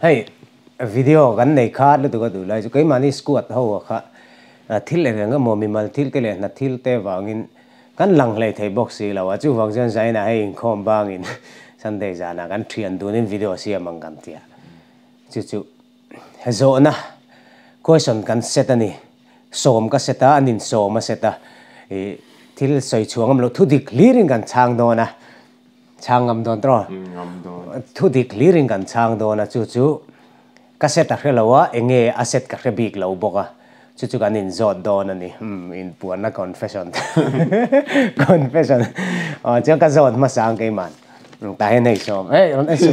ให้วิดีโอกันในคาดแล้วตัวก็ดูเลยจะก็มานี่สกูตเขาอะค่ะทิลเลยก็มอมีมาทิลก็เลยนัดทิลเตวางินกันหลังเลยไทยบ็อกซี่แล้วว่าจู่ฟังเส้นใจนะให้คอมบางอินสันเดจานะกันเทรียนดูนี่วิดีโอเสียมังกันเตียจู่เฮโซนะquestion kan set ani som ka seta anin som seta thil soi chuangam lo thu dik clearing kan chang do na changam don tro thu dik clearing kan chang do na chu chu ka seta hrelowa enge asset ka hrebik lo boka chu chu kan in zot don ani in puan na confession confession chu ka zot ma sang ke man ta hen nei som ron ai su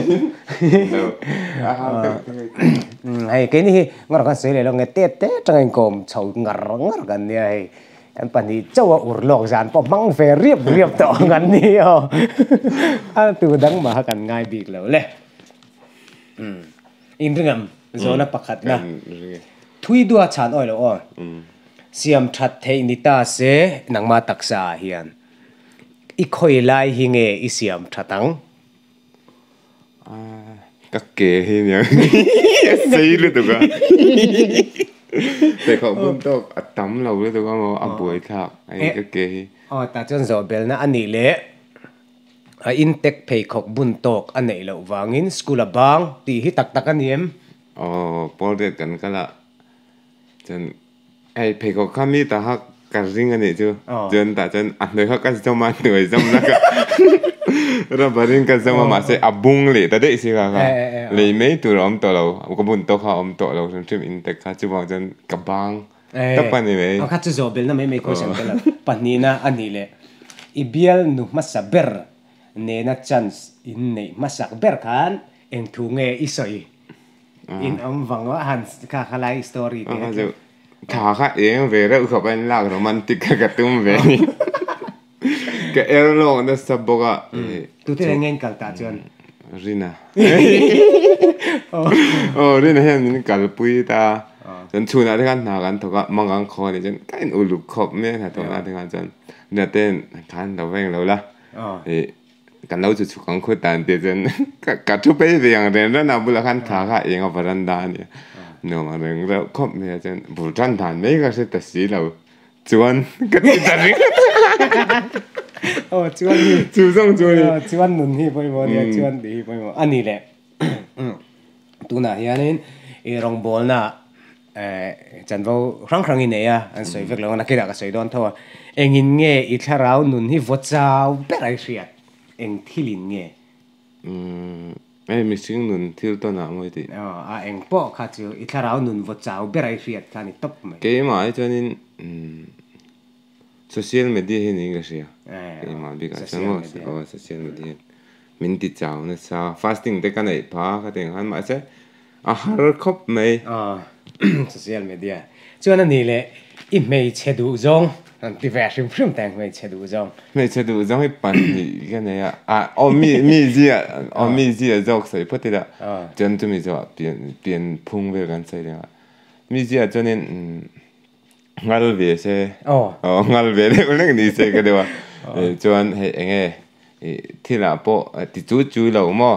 hay cái này ngor kan sei le lo nge te tang en kom chau ngar kan ni ai kan pan ni chaw ur lok jan po mang fe riep to kan ni tu dang ma kan ngai bik lo le in ringam zona pakhat na thui dua chan oi lo siam that thei ni ta se nangma taksa hian i khoi lai hi nge i siam thatang các kề hi nhỉ xây luôn tụi conแต่เขาบุญตกอัดตั้มเราเลยตัวก็มาอับป่วยทักไอ้ก็เกยแต่จนจบเบลนะอันนี้เละอินเทคเพย์ขกบุญตกอันไหนเราวางินสกุลบางตีที่ตักกันเยี่ยมพอเรียกกันก็ละจนไอ้เพย์ขกข้ามีแต่ฮักกันริงอันนี้จูจนแต่จนอันเดียวฮักกันจะมาหน่วยจำนักเราบริงกันจะมาเสอบุ้งเลยแต่ได้สิครับเลยไม่ตัวเราตัวเราก็บุญตัวเขาตัวเราจนทริมอินเทคเขาจะบอกจนกับบางตับปันนี่ไหมเขาจะจบเบลนะไม่คุยสังกันละปันนี้นะอันนี้เลยอีเบลนุมาสับเบอร์เนน่าจันส์อินนี่มาสักเบอร์กันเอ็นทุ่งเงอิสอยอินวังว่าฮันส์ข้าขลายสตอรี่เนี่ยข้าข้าเองเวรเขาเป็นหลักโรแมนติกกับตุ้มเวรก็เอร์โลนั่นสับบอกว่าตัวที่เงินกันตาจนริน่าริน่าเห็นนี่กัลปุยตาจนชูน่าที่กันหากันถูกก็มังกันคอเนี่ยจนกันอุลุกขบเนี่ยถ้าถูกน่าที่กันจนเนี่ยเต้นกันเราเวงเราละกันเราจะชุกันคุยแต่เดี๋ยวจนกัดทุบไปอย่างเดียวแล้วน่าบุญละกันขาข้าเองเอาบรันดาเนี่ยเนาะเรื่องเราขบเนี่ยจนบุญจันทานไม่ก็เสร็จแต่สีเราจวนก็ติดอะไรจวนนี่จูซ่งจวนจวนนุ่นที่ไปหมดเนี่ยจวนดีไปหมดอันนี้แหละตัวน่ะยันนี่รองบอลน่ะจันว่าครั้งอินเนี่ยอันสวยเวกแล้วนักกีฬาก็สวยโดนทั่วเอ็งอินเงี้ยอีทาราวนนุ่นที่วัดเจ้าเป็นอะไรเสียเอ็งที่ลินเงี้ยไม่มีสิ่งนุ่นที่ตัวน่ะไม่ดีเอ็งป้อข้าเจออีทาราวนุ่นวัดเจ้าเป็นอะไรเสียท่านี่ตบไหมเกี่ยมาไอ้จวนนี่โซเชียลมีเดียนี่ก็เสียเกี่ยมาบิกาจังว่าโซเชียลมีเดียมินติดเจ้าเนี่ยซาฟาสติ้งแต่กันไอ้พาก็แต่งหันมาใช่อาหารครบไหมโซเชียลมีเดียจวนนี่แหละอีไม่เช็ดดูจงอันที่แฟชั่นพรุ่งแต่งไม่เช็ดดูจงไม่เช็ดดูจงให้ปั่นนี่กันเนี่ยมีเจียมีเจียจอกใส่พอดีละจนจะมีจะเปลี่ยนพุ่งไปกันใส่เลยมีเจียจนนี่งัลเวเซ่งัลเวเนี่ยคนนี้ใส่กันเดียวจนให้เองที่ละโปติจูเราหม้อ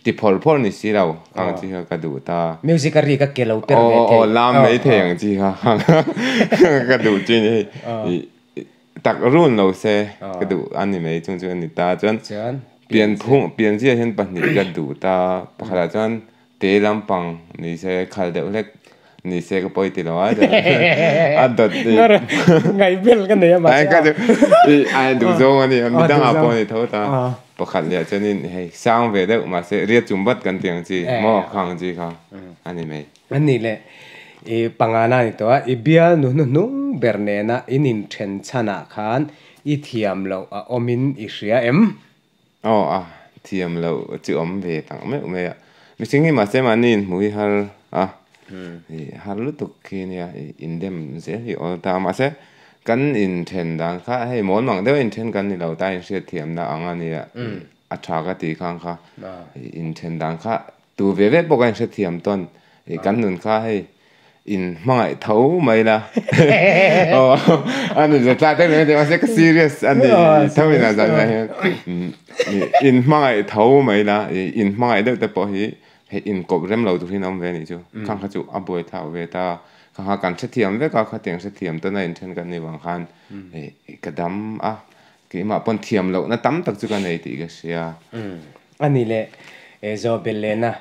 ที่พอลนี่สิเราข้างที่เขากระดูตามิวสิกรีก็เกลาเปอร์เลามไม่เที่ยงที่เขากระดูจริงตักรุ่นเราเซ่กระดูอันนี้ไม่จงนี่ตาจนเปลี่ยนพุ่งเปลี่ยนที่เห็นปัจจุบันกระดูตาพอขนาดจนเตะลำปังนี่เซ่ขัดเด็กเล็กนี่เซ่ก็ปล่อยติดแล้วอันดัดไงเบลกันเนี่ยมาไอ้ก็จะไอ้ดูจงอันนี้มีตั้งอาปอยเท่าตาพอขัดเนี่ยจนนี่สร้างเวทมาเซ่เรียกจุ่มบัดกันเตียงจีหม้อข้างจีเขาอันนี้ไม่อันนี้แหละปังอานานี่ตัวเบียนุ่งเบอร์เนน่ะอินินเทนชนะขันอีเทียมเราอมินอิเชียเทียมเราจะอมเวตังไม่ไม่สิ่งที่มาเซ่มานี่มุ้ยฮัลฮัลลุตุกินเนี่ยอินเดมเสียที่อตามาเซ่กันอินเทนดังค่ะให้หมอนมังเดียวอินเทนกันนี่เราได้เสียเทียมนะอังอันนี้อัตรากติข้างค่ะอินเทนดังค่ะตัวเวปกันเสียเทียมต้นกันนุนค่ะให้ in mangai thấu mấy là anh ấy ra đây này mà sẽ cái serious anh ấy thấu là gì này in mangai thấu mấy là in mangai được tập hi in cột rem lâu tụi hin ông về này chứ khang khát chú áp bồi thảo về ta khang khát cảnh xét thiểm với cả khát tiếng xét thiểm tới này trên cái này bằng khan cái đám cái mà bọn thiểm lâu nó tắm tắc chú cái này thì cái gì anh ấy lệ do bên lên à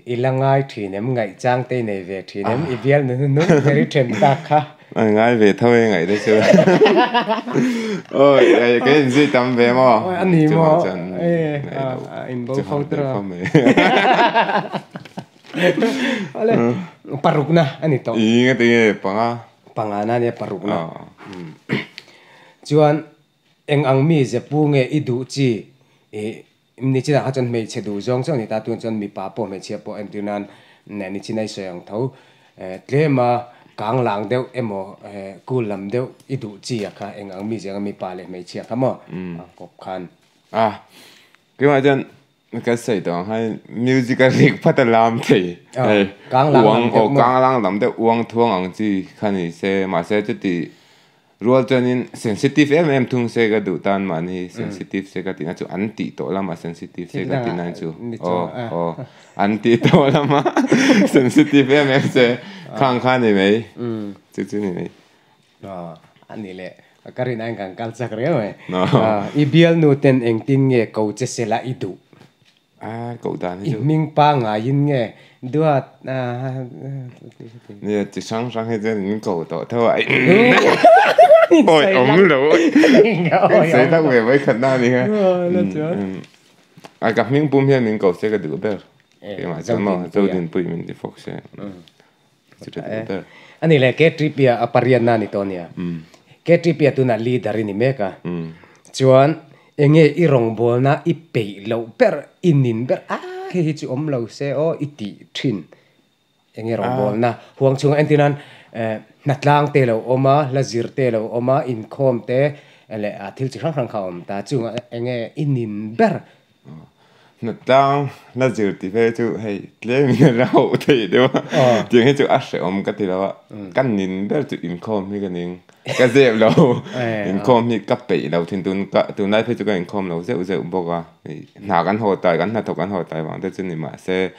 ilangai thì nem ngày trang tây này về thì nem ibial nó cái trend ta khá ngay về thôi ngày đấy chứ ôi cái gì tắm về mà anh ấy mà in bao phong tra ale parukna anh ấy to cái tiếng pangana ne parukna chuan eng ang mi je pu nge idu chi ni chi da chan mei che du jong chang ni ta tuan chan mi pa po me che po en tunan ne ni chi nai soyang tho tlema kang lang deu emo kulam deu idu chi kha eng ang mi je mi pa le mei che kha mo kop khan cái mà chân cái sợi đó hay musical riêng phát làm thì kang lang làm deu uang thuang ang chi khan ni se ma se chu ti rual chanin sensitive em thung se ga du tan ma ni sensitive se ga tina chu anti to lama sensitive se ga tina chu anti to lama sensitive em se khang khan ni mei chu chu ni mei ani le karin ang kang kal sak reo ibial nu ten eng tin nge ko che se la idu cậu ta này chứ minh pa nga yin nge đua nè chỉ sáng sáng hay trên những cậu tỏ theo vậy ôi ống lỗ sẽ tao về với khẩn na đi ha gặp những bùm hiện những cậu sẽ cái được cái mà cho mà cho đến bùi mình đi phục sẽ anh ấy là cái trip ya apariana ni tonia cái trip ya tu na leader ni meka chuan enge irong bol na ipe lo per inin ber hi chu om lo se o iti thin enge rong bol na huang chung antinan natlang te lo oma lazir te lo oma in khom te ele athil chi khang khom ta chung enge inin ber natlang lazir ti fe chu hey tle mi rau te de wa tiếng he chu a se om ka ti la kan nin ber chu in khom mi ka ning cái dẹp lâu, in com thì cấp bể lâu thì tuần nay phải cho cái in com lâu dẹp dẹp bốc à, nào gắn hồ tài gắn là thọc gắn hồ tài vàng tới trên này mà sẽ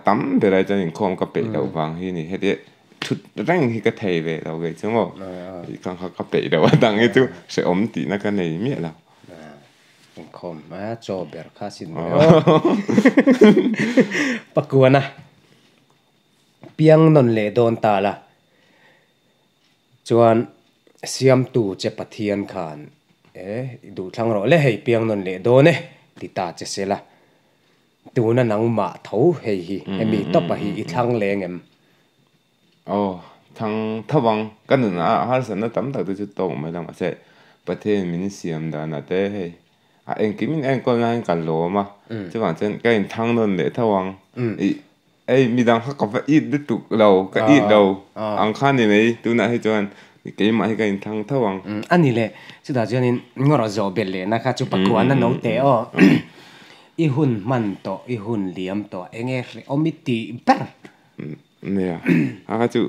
tắm về đây cho in com cấp bể lâu vàng thì này hết đấy chút răng thì cái thầy về lâu cái chứ không, còn họ cấp bể lâu đằng ấy chú sẽ ốm tí nó cái này miệng lâu, in com mà cho bể khá xin bác quan à, piang non lệ đòn ta là, chuan siam tu che pathian khan du thlang ro le hei piang non le do ne ti ta che sela tu na nang ma tho hei hi emi to pa hi i thlang leng em thằng thawang kan na har san na tam ta tu to mai la ma se pathian min siam da na te hei en kim en ko na kan lo ma chu wang chen cái thang non le thawang mi dang ha ka va i de tu lo ka i lo ang khan ni mei tu na hei chuan cái mà cái thằng thawang anh ấy lệ chứ đó cho nên ngor zo bel le na kha chu pakwan na no te o i hun man to i hun liam to enge omiti per nè chu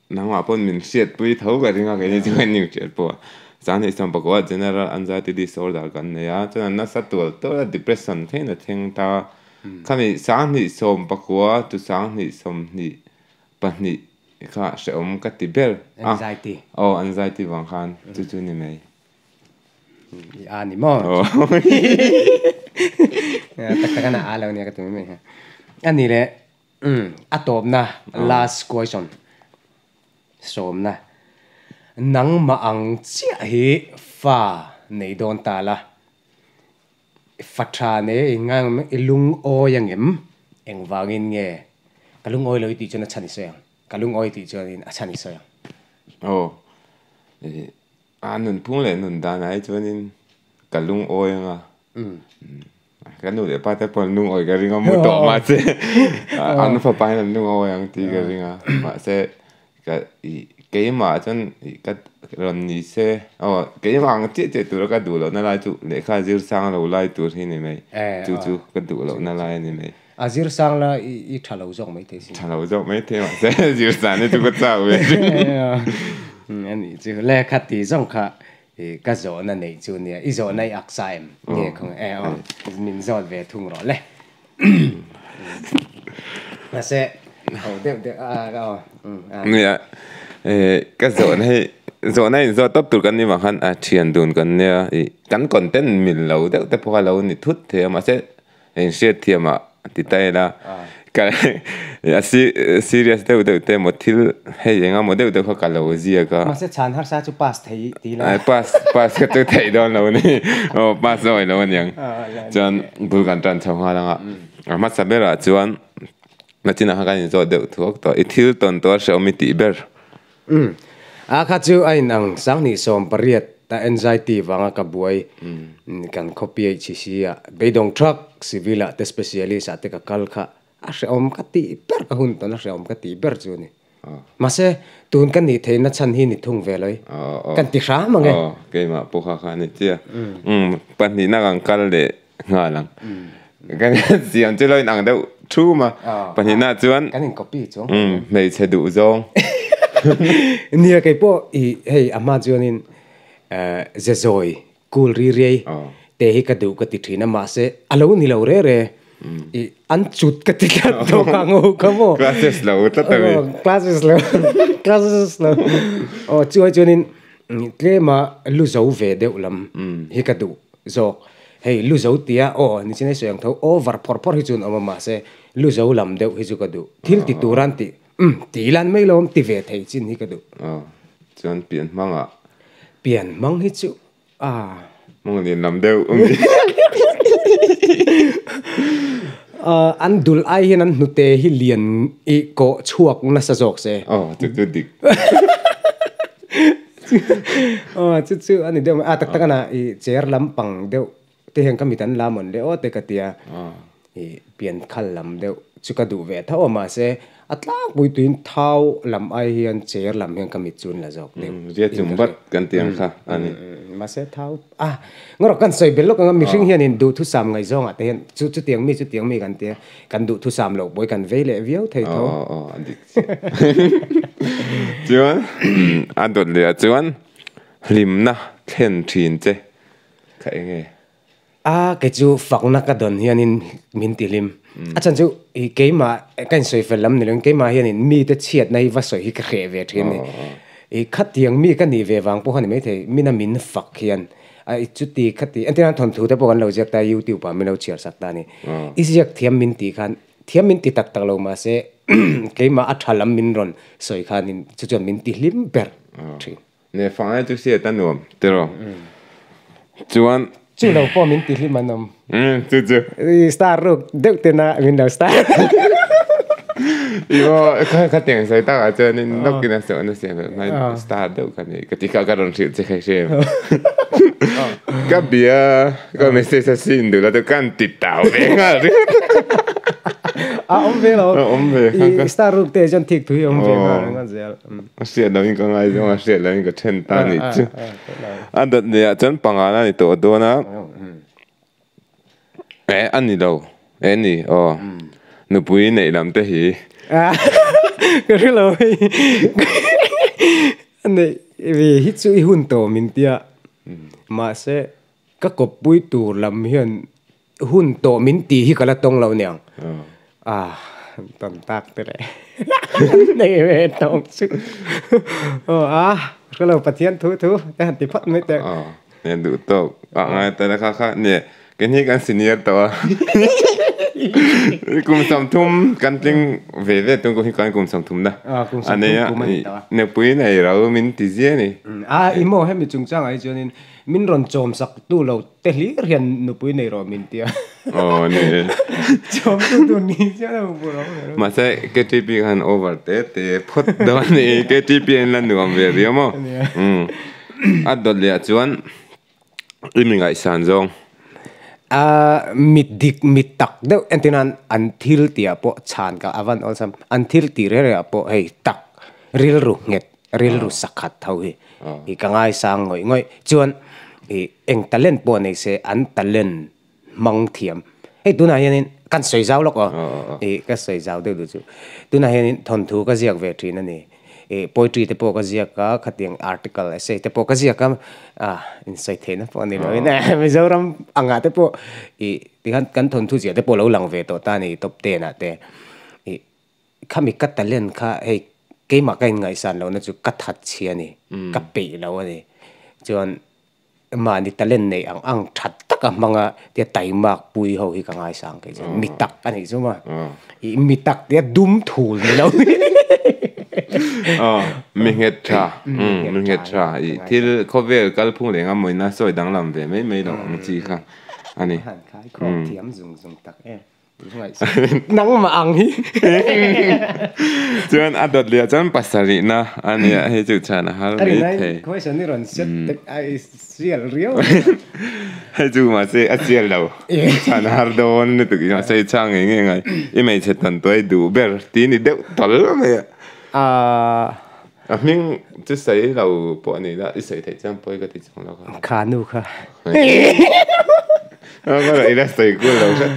nang ma pon min siat pui thau ga ringa cái chu kan new chat po san ni sam pakwa general anxiety disorder kan ne ya chu na sa to depression the na theng ta kami san ni som pakwa tu sang ni som ni pa ni kha sẽ cái tibel anxiety anxiety vang khan chu ni mai ani mo ta kana alo ni ka tu mai ani le atop na last question som na nang ma ang chia hi fa nei don ta la fatha ne ngang ilung o yang eng wangin nge kalung oi loi ti chona chani soyang kalung oi ti chonin achani soyang nun phung le nun da nai chonin kalung oi nga cái nụ để ba tay còn nung oi cái ringa mu to ma se an fa pa na nung oi ang ti cái ringa ma se cái mà chân cái lần ní se cái mà ang chết chết tu cái đủ lo na lai tu để khai dil sang lo lai tu thì này mày chú cái đủ lo na lai này mày azir sang la I thalo jong mai the si thalo jong mai the ma se zir san ni tu ko chao we ani chu le khati jong kha ka zo na nei chu ni I zo nai aksaim nge khong min zo ve thung ro le ma se deเนี่ยก็โซนให้โซนให้โซตบตุกันนี่มาคันเทียนดูนกันเนี่ยกันคอนเทนต์มิลเราแต่พอเรานี่ทุดเทียมาเสเสียเทียมาติดใจละก็ซีเรียสเดี๋ยวหมดที่ให้ยังไงหมดเดี๋ยวเขากันเราเสียก็มาเสชันฮักษาจุปัสไทยตีละปัสก็ตัวไทยโดนเรานี่ปัสเลยเราเนี่ยจนบุกันจันทร์ชาวฮาลังมาสับเบลจวนมาจีน่ากันจะเดี๋ยวทุกตัวอีทิลตอนตัวเชอมิติเบอร์ข้าจูไอ้หนังสังนิสมปริยตแต่ anxiety วังกับบ่อยกันคอปีชิชิอะไปดงทรัคสิวิละแต่ specialist อะแต่กับคัลค่ะเสียอมกัติเบอร์กับหุ่นตอนนั้นเสียอมกัติเบอร์จูนี่มาเสตูนกันนี่เทนัดชันหินนี่ทุ่งเวเลยกันติช้ามั้งไงเกมาปุกขานี่เจ้าปันนี่นักอังคัลเลยงาลังกันเสียงจะลอยนังเดียวชูมาปันนี่น่าจวนกันนี่ copy จงไม่ใช่ดูจงเนี่ยไอ้พวกเฮ้ยอามาจวนินจะจอยกูลรีเรียแต่ให้กระดูกติดที่น้ำมาเสอารมณ์นี่เราเร่อันจุดกติกาตัวกังโง่ก็มั่ว classes เราตั้งแต่classes เราจวนินเกมาลู่เจ้าเวเดวลำให้กระดูกจอกเฮ้ยลู่เจ้าเตียนี่ฉันให้ส่งเท่า over พอให้จุนเอามาเสลู่เจ้าลำเดวให้จุกระดูกทิลติตูรันติตีลันไม่ลมตีเวทให้จินให้กระดูจนเปลี่ยนมั่งเปลี่ยนมั่งให้จุมั่งเรียนลำเดียวอันดุลไอเห็นนั้นนุเตหิเลียนอีโกช่วงนัสจอกเซ่จุดดิกจุดอันนี้เดี๋ยวตักกันนะเจอลำปังเดี๋ยวเตะเห็นก็มีตันลำเหมือนเดี๋ยวเตะกติยาเปลี่ยนขันลำเดี๋ยวจุกระดูเวทถ้าออกมาเซ่อัตลากบุยตุนเท้าลำไอเฮียนเจอลำเฮียนก็มีจุนละจอกเดี๋ยวเรียกจุ่มบัดกันเตียงค่ะอันนี้มาเซ่เท้างั้นเรากันใส่เบลล์ก็มีสิ่งเฮียนินดูทุสามไงจงแต่เห็นจุดเตียงมีกันเตียกันดูทุสามเราบ่อยกันเวลเวียวเท่าอันนี้จวนอันตัวเดียวจวนริมนะเทนทีนเจ้ใครไงcái chú phật nát cái đòn hiện in min tì lim chân chú cái mà cái sợi phải lắm này cái mà hiện in mi tới chiết này và sợi cái khẽ về thế này khát tiếng mi cái này về vàng bố hắn mấy thế mi là min phật hiện chút tì khát tì anh ta thằng thủ tại bố hắn lâu giặc ta YouTube mà mình lâu chia sẻ ta này ít giặc thiam min tì khan thiam min tì tắc tắc lâu mà sẽ cái mà ăn halam min ron sợi khan in chút min tì lim berเนี่ยฟังให้ทุกเสียตั้งหนุ่มเดี๋ยวจวนจู่เราพ่อมินติลิมันนมจู่สตาร์รูกเด็กเตน่ามินดาวสตาร์อีว่าเขาเตียงใส่ตาอาจจะนี่นกกินเสียงนั่นเสียงแบบไม่สตาร์เด็กกันนี่กติกาการลงทุนจะใครเชื่อก็เบียก็ไม่ใช่สิ่งเดียวเราต้องการติดตามเองอ่ะอมเวลสตาร์รูกเตจนทิกทุยอมเวมางั้นเสียแล้วมันก็ง่ายจังเสียแล้วมันก็เช่นตานี่จ้ะอันนี้จนปังอะไรนี่ตัวโดนะอันนี้เรานี่หนูปุ้ยในลำเตหีก็คือเราอันนี้วิฮิตสุยหุ่นโตมินเตียมาเสก็กบปุ้ยตูลำเฮียนหุ่นโตมินตีที่กระตงเราเนี่ยตอนตักไปเลยในเวทองซึ่งก็เราปฏิญาณทุแต่หันติพัดไม่แต่เนี่ยดูโตไงแต่ละค่ะเนี่ยกันนี่กันสิเนียตัวกุมสมทุมกันจริงเวทตรงกูที่กันกุมสมทุมนะอันนี้เนี่ยปุ้ยในเรามินติเจียนี่อีโมให้มีจุงจังไอ้จวนมินรอนโจมสักตู้เราเตลีเรียนนุปุยในรอมินเตียนี่โจมตู้นี้ใช่ไหมบุรุษมาใช่เกติปีกันโอเวอร์เตพอดดอนนี่เกติปีนั่นดูอันเวรียมั้งดอลเลียจวนอีมิงไอซันจงมิดตักเดี๋ยวอันที่นั้นอันทิลเตียปอชานกับอวันออลซัมอันทิลตีเรียปอให้ตักริลรุเง็ดริลรุสักขัดเท่าอีกง่ายสร้างง่อยจวนเอ็งตะเล่นปอนี่เสอันตะเล่นมังเทียมไอ้ตัวนั้นยัน kan soi zau lok ka soi zau de du chu tu na hen thon thu ka ziak ve thin ani poetry te po ka ziak ka khatiang article essay te po ka ziak ka insight the na po ni lo na mizoram anga te po ti kan thon thu zia te po lo lang ve to ta ni top 10 na te khami ka talent kha hei ke ma kai ngai san lo na chu ka that chi ani ka pe lo ani chuan mà đi ta lên này ăn thật tất cả mga dia tai mak pui ho hi ka ngai sang ke mi tak ani chu ma mi tak dia dum thul ni lo mi het cha i til ko ve kal phung le nga moi na soi dang lam ve mai lo ang chi kha ani khai kho thiam zung zung tak nang mà ăn hi chuan adot le chan pasari na ani he chu chana hal ni the ko se ni ron set ai sial rio he chu ma se a sial lo chana har don ni tu ki se chang nge ngai i mai che tan toi du ber ti ni de tol me mình chỉ xây lâu bộ này là ít xây thời gian bơi cái gì trong đó khá nu khá cái này là xây của lâu chứ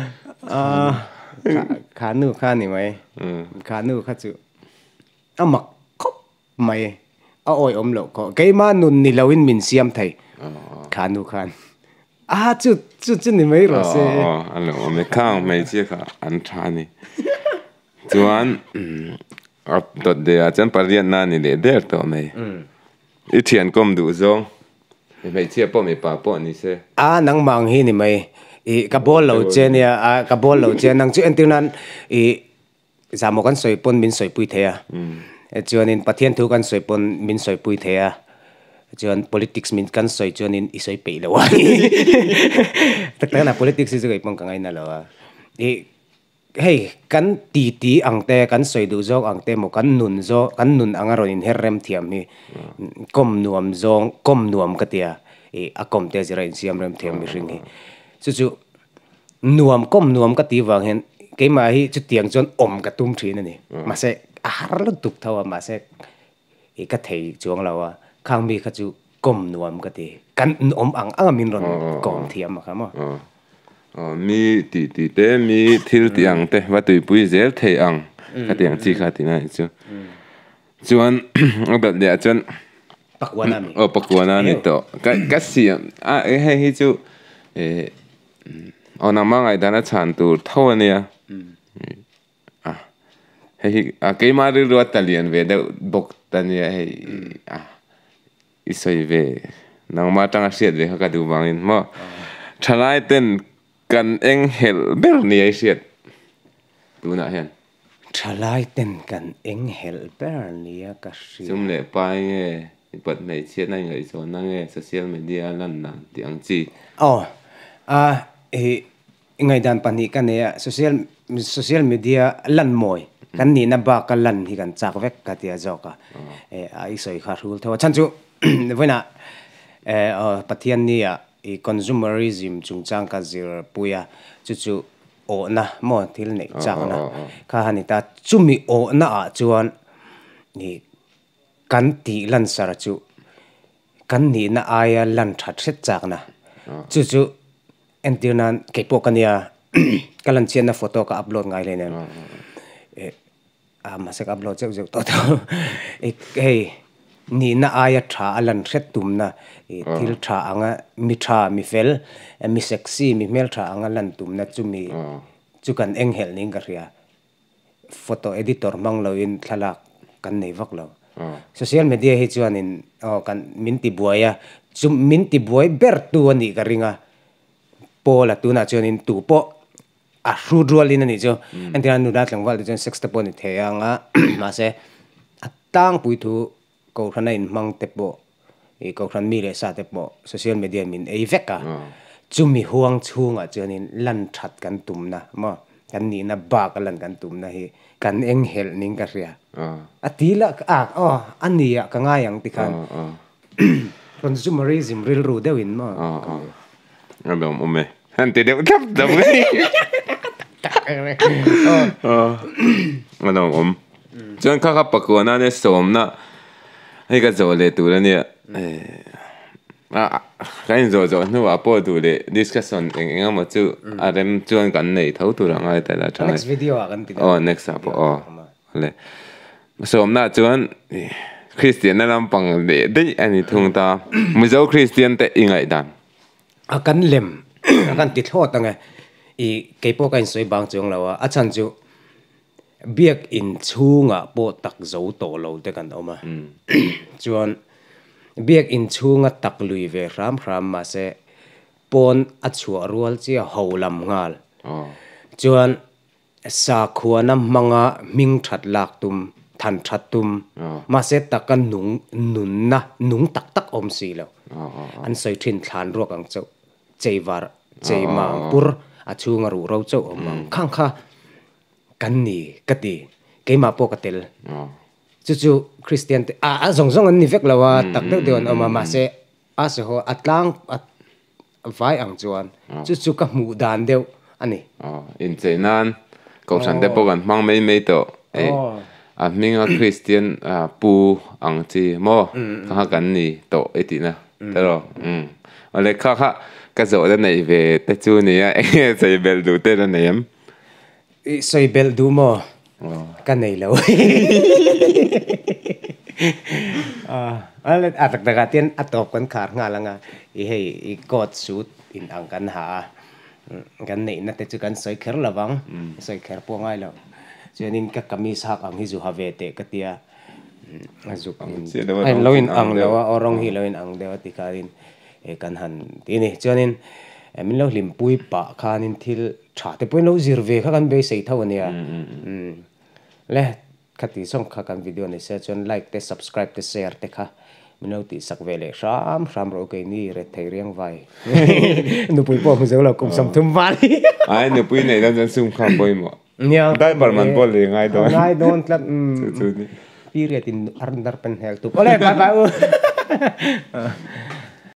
khá nu khá này mày khá nu khá chịu mặc khóc mày ôi lộ có cái mà nun ni lâu in mình xem thầy khá nu khá chú này mấy rồi xe anh lo mấy khang mấy chiếc anh cha này chuan tot de chan parian na ni le der to mai I thian kom du zong mai chia po mai pa po ni se nang mang hi ni mai ka bol lo chen ya ka bol lo chen nang chu entunan zamo kan soi pon min soi pui thea chuan in pathian thu kan soi pon min soi pui thea chuan politics min kan soi chuan in I soi pe lo wa tak na politics is ga pong kangai na lo hey kan ti ang te kan soi du zong ang te mo kan nun angaron in herrem thiam hi kom nuam katia akom te zira in siam rem thiam mi ring hi chu kom nuam ka ti wang hen ke ma hi chu tiang chon ka tum thin ani ma se har lu tuk thawa ma se ka thei chuang lawa khang mi kha chu kom nuam ka ti kan ang min ron kom thiam ma khama mi ti te mi thil tiang te wa tui pui zel thei ang ka tiang chi kha ti na chu chuan adat le chuan pakwana ni to ka siam he hi chu ona mangai dana chan tur thawnia he ke ma ri ro talian ve de bok tania he isoi ve nang ma tang siat ve ka du bangin mo thalai ten kan eng hel ber ni ai siat tu na hen thalai ten kan eng hel ber ni ka siat zum le pai nge pat mai siat nai ngai so na nge social media lan na tiang chi ngay dan pani kan ya social media lan moi kan ni na ba ka lan hi kan chak vek ka tia joka ai soi kha rul thawa chan chu voina pathian ni ya consumerism chung chang ka zir puya chu na mo thil nei chang na kha hani ta chumi na chuan ni kan ti lan sar chu kan ni na aya lan that set chak na chu entirnan kepo kania kalan chen na photo ka upload ngai le ne masek upload cheu to hey ni na aya tha alan thet tumna thil tha anga mi fel mi sexy mi mel tha anga lan tumna chumi chukan enghel ning ka ria photo editor manglo in thalak kan nei vak lo social media hi chuan in kan minti buaya chum minti buai ber tu ani ka ringa pola tuna chuan in tu po rudrual in ani chu entina nu dat langwal chuan sexta po ni theanga ma se atang pui thu ko khana in mang te po ko khan mi le sa te po social media min ei veka chumi huang chunga chuan in lan that kan tumna ma kan ni na ba ka lan kan tumna hi kan eng hel ning ka ria atila ania ka nga yang ti khan consumerism real ru dewin ma Adam ome hante de tap dam ngai Adam chuan kha pakona ne som na hei ka zole tu la ne cái rồi nu à bộ đủ để discussion anh mà chú em chuyên cái này thấu tu rằng ai tại là trái next video à kan ti next up le so hôm nay chuyên Christian làm bằng để đấy anh thung ta mới giáo Christian tại ngay đàn kan lem kan ti thot tang i ke po kan soi bang chung lawa a chan chu biak in chunga po tak zo to lo te kan oma chuan biak in chunga tak lui ve ram ma se pon a chua rual chi ho lam ngal chuan sa khuana manga ming that lak tum than that tum ma se takan nun na nung tak om si lo an soi thin thlan ruak ang chau cheiwar cheimang pur a chunga ru ro chau omang khang kha kan ni kati keima po katel chu Christian a zong an ni vek lawa tak de on oma ma se a se ho atlang vai ang chuan chu ka mu dan deu ani in cheinan ko san de po kan mang mei to a minga Christian pu ang chi mo kha kan ni to etina tero ole kha ka zo da nei ve te chu ni a sei bel du te da nem sei bel du mo ka nei lo ale atak daga tien atop kan khar nga langa I hei I got suit in ang kan ha kan nei na te chu kan soi kher lawang soi kher po ngai lo chuanin ka kamis hak ang hi zu have te katia azuk ai loin ang lawa orong hi loin ang dewa ti karin e kan han ti ni chuanin min lo hlim pui pa khanin thil tha te poin lo zirve kha kan be sei thawania le khati song kha kan video ni se chon like te subscribe te share te kha min lo ti sak vele ram ro ke ni re thei riang vai nu pui po mu zo lo kum sam thum wali ai nu pui nei dan sum kham poi mo dai barman bol le ngai don tlat period in arndar pen hel tu ole bye